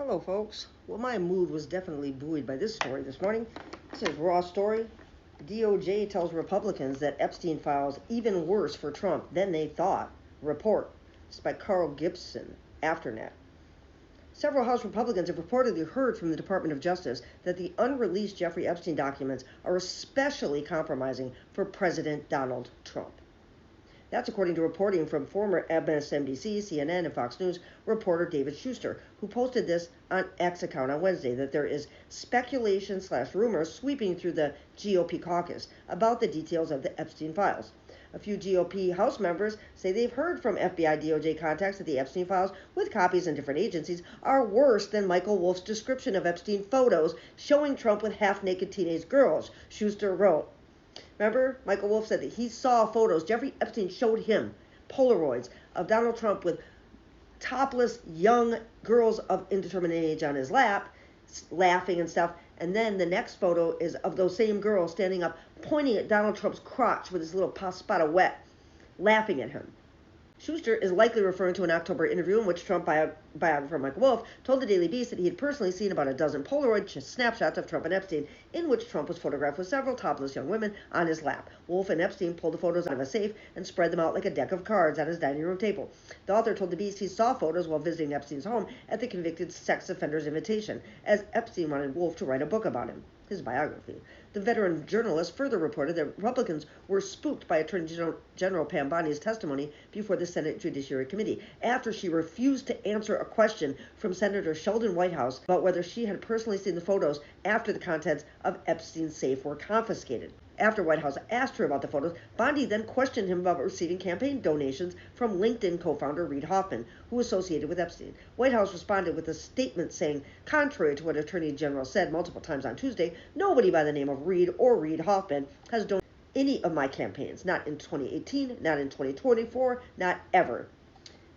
Hello, folks. Well, my mood was definitely buoyed by this story this morning. This is raw story. DOJ tells Republicans that Epstein files even worse for Trump than they thought. Report. This is by Carl Gibson, Afternet. Several House Republicans have reportedly heard from the Department of Justice that the unreleased Jeffrey Epstein documents are especially compromising for President Donald Trump. That's according to reporting from former MSNBC, CNN, and Fox News reporter David Schuster, who posted this on X account on Wednesday that there is speculation/rumor sweeping through the GOP caucus about the details of the Epstein files. A few GOP House members say they've heard from FBI DOJ contacts that the Epstein files, with copies in different agencies, are worse than Michael Wolff's description of Epstein photos showing Trump with half-naked teenage girls, Schuster wrote. Remember, Michael Wolff said that he saw photos. Jeffrey Epstein showed him Polaroids of Donald Trump with topless young girls of indeterminate age on his lap, laughing and stuff. And then the next photo is of those same girls standing up, pointing at Donald Trump's crotch with his little spot of wet, laughing at him. Schuster is likely referring to an October interview in which Trump biographer Michael Wolff told the Daily Beast that he had personally seen about a dozen Polaroid snapshots of Trump and Epstein, in which Trump was photographed with several topless young women on his lap. Wolff and Epstein pulled the photos out of a safe and spread them out like a deck of cards on his dining room table. The author told the Beast he saw photos while visiting Epstein's home at the convicted sex offender's invitation, as Epstein wanted Wolff to write a book about him, his biography. The veteran journalist further reported that Republicans were spooked by Attorney General Pam Bondi's testimony before the Senate Judiciary Committee after she refused to answer a question from Senator Sheldon Whitehouse about whether she had personally seen the photos after the contents of Epstein's safe were confiscated. After Whitehouse asked her about the photos, Bondi then questioned him about receiving campaign donations from LinkedIn co-founder Reid Hoffman, who was associated with Epstein. Whitehouse responded with a statement saying, contrary to what Attorney General said multiple times on Tuesday, nobody by the name of Reid or Reid Hoffman has donated any of my campaigns, not in 2018, not in 2024, not ever.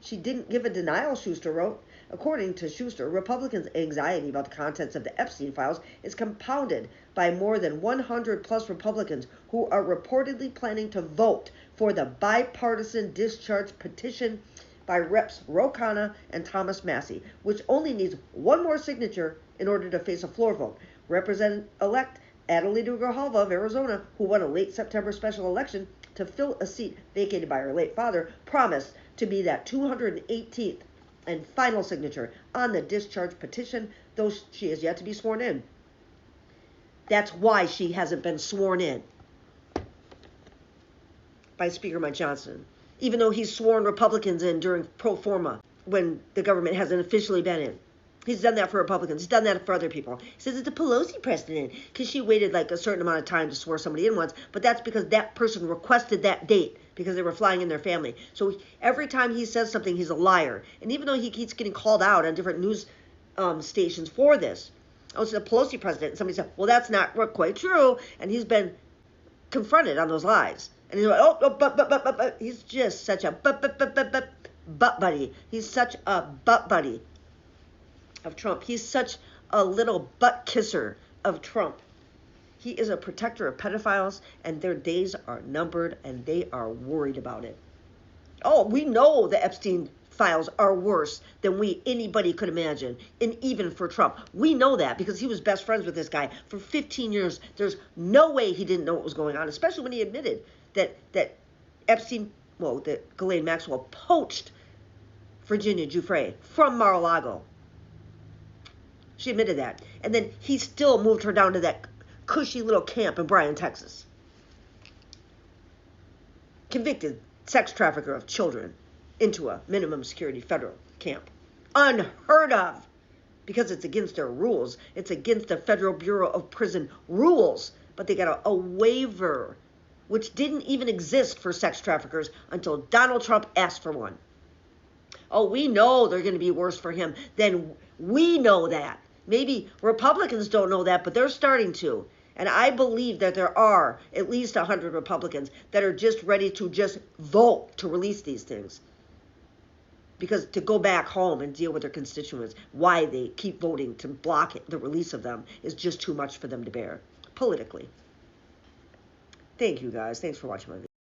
She didn't give a denial, Schuster wrote. According to Schuster, Republicans' anxiety about the contents of the Epstein files is compounded by more than 100-plus Republicans who are reportedly planning to vote for the bipartisan discharge petition by Reps Ro Khanna and Thomas Massie, which only needs one more signature in order to face a floor vote. Representative-elect Adelita Grijalva of Arizona, who won a late September special election to fill a seat vacated by her late father, promised to be that 218th and final signature on the discharge petition, though she has yet to be sworn in. That's why she hasn't been sworn in by Speaker Mike Johnson, even though he's sworn Republicans in during pro forma when the government hasn't officially been in. He's done that for Republicans. He's done that for other people. He says it's a Pelosi precedent because she waited like a certain amount of time to swear somebody in once, but that's because that person requested that date because they were flying in their family. So every time he says something, he's a liar. And even though he keeps getting called out on different news stations for this, oh, it's the Pelosi president. And somebody said, well, that's not quite true. And he's been confronted on those lies. And he's like, but. He's just such a butt buddy. He's such a butt buddy of Trump. He's such a little butt kisser of Trump. He is a protector of pedophiles, and their days are numbered, and they are worried about it. Oh, we know the Epstein files are worse than anybody could imagine, and even for Trump. We know that because he was best friends with this guy for 15 years. There's no way he didn't know what was going on, especially when he admitted that Epstein, that Ghislaine Maxwell poached Virginia Giuffre from Mar-a-Lago. She admitted that. And then he still moved her down to that cushy little camp in Bryan, Texas. Convicted sex trafficker of children into a minimum security federal camp. Unheard of, because it's against their rules. It's against the Federal Bureau of Prison rules. But they got a waiver, which didn't even exist for sex traffickers until Donald Trump asked for one. Oh, we know they're going to be worse for him than we know that. Maybe Republicans don't know that, but they're starting to. And I believe that there are at least 100 Republicans that are just ready to just vote to release these things. Because to go back home and deal with their constituents, why they keep voting to block the release of them is just too much for them to bear politically. Thank you, guys. Thanks for watching my video.